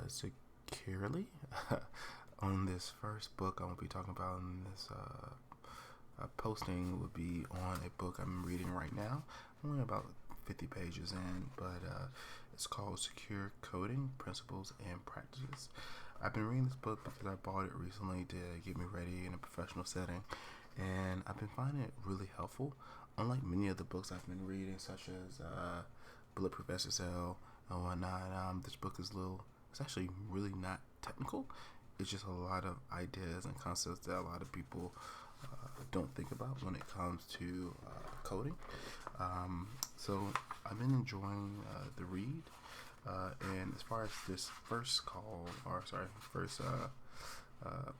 securely. On this first book I will be talking about in this posting would be on a book I'm reading right now. I'm only about 50 pages in, but it's called Secure Coding Principles and Practices. I've been reading this book because I bought it recently to get me ready in a professional setting, and I've been finding it really helpful. Unlike many of the books I've been reading, such as Bulletproof SSL and whatnot, this book is it's actually really not technical. It's just a lot of ideas and concepts that a lot of people don't think about when it comes to coding. So I've been enjoying the read. And as far as this first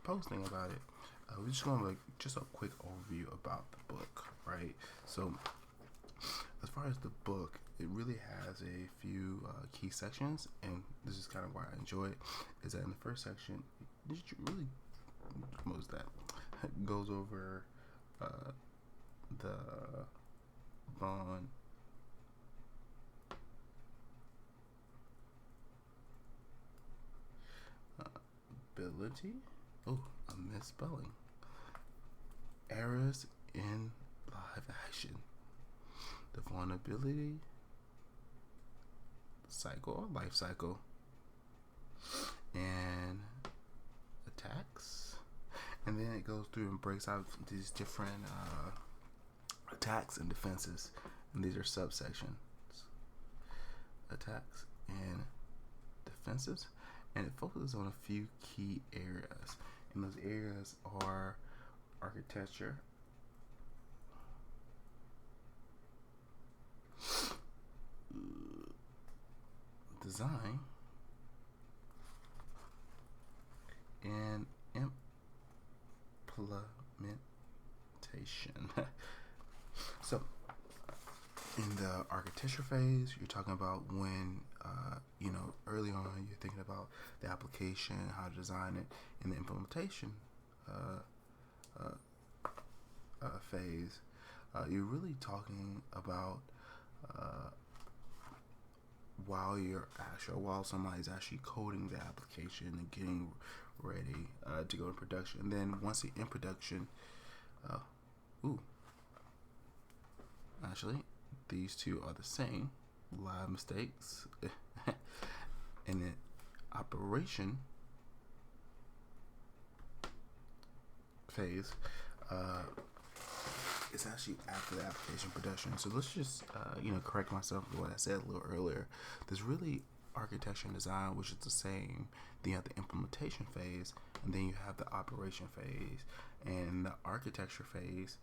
posting about it, we're just going to just a quick overview about the book, right? So as far as the book, it really has a few key sections, and this is kind of why I enjoy it. Is that in the first section, it really most that goes over the vulnerability. Oh, I'm misspelling. Errors in live action. The vulnerability cycle or life cycle, and attacks. And then it goes through and breaks out these different attacks and defenses, and these are subsections: attacks and defenses. And it focuses on a few key areas, and those areas are architecture, design, and implementation. So in the architecture phase, you're talking about when early on you're thinking about the application, how to design it. In the implementation phase, you're really talking about while somebody's actually coding the application and getting ready to go in production. And then once you're in production, actually these two are the same. Live mistakes. And then operation phase is actually after the application production. So let's just correct myself with what I said a little earlier. There's really architecture and design, which is the same. Then you have the implementation phase, and then you have the operation phase. And in the architecture phase,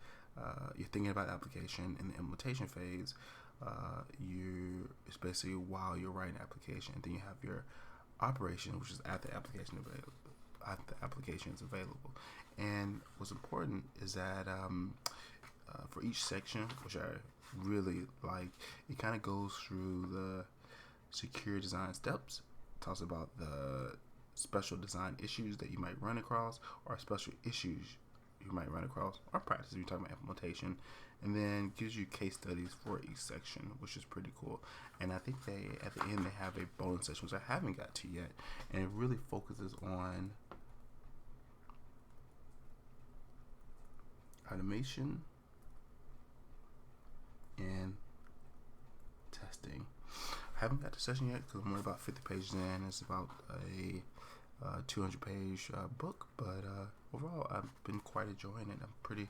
you're thinking about the application. In the implementation phase, it's basically while you're writing the application. And then you have your operation, which is after the application is available. And what's important is that for each section, which I really like, it kind of goes through the secure design steps, talks about the special design issues that you might run across, or special issues you might run across, or practice if you're talking about implementation, and then gives you case studies for each section, which is pretty cool. And I think at the end they have a bonus section, which I haven't got to yet, and it really focuses on automation and testing. I haven't got to session yet because I'm only about 50 pages in. It's about a 200-page book, but overall I've been quite enjoying it. I'm pretty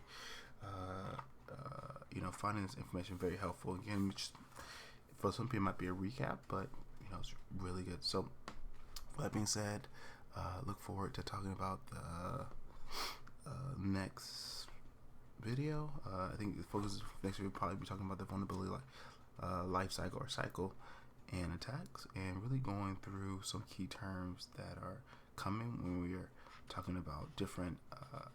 finding this information very helpful. Again, which for some people might be a recap, but it's really good. So with that being said, look forward to talking about the next video. I think the focus next week will probably be talking about the vulnerability life cycle or cycle and attacks, and really going through some key terms that are coming when we are talking about different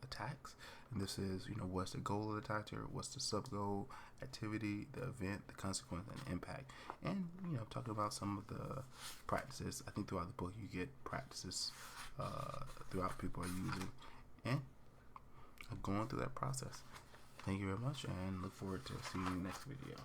attacks. And this is what's the goal of the attacker, what's the sub goal, activity, the event, the consequence, and impact. And talking about some of the practices. I think throughout the book you get practices throughout people are using, and I'm going through that process. Thank you very much, and look forward to seeing you in the next video.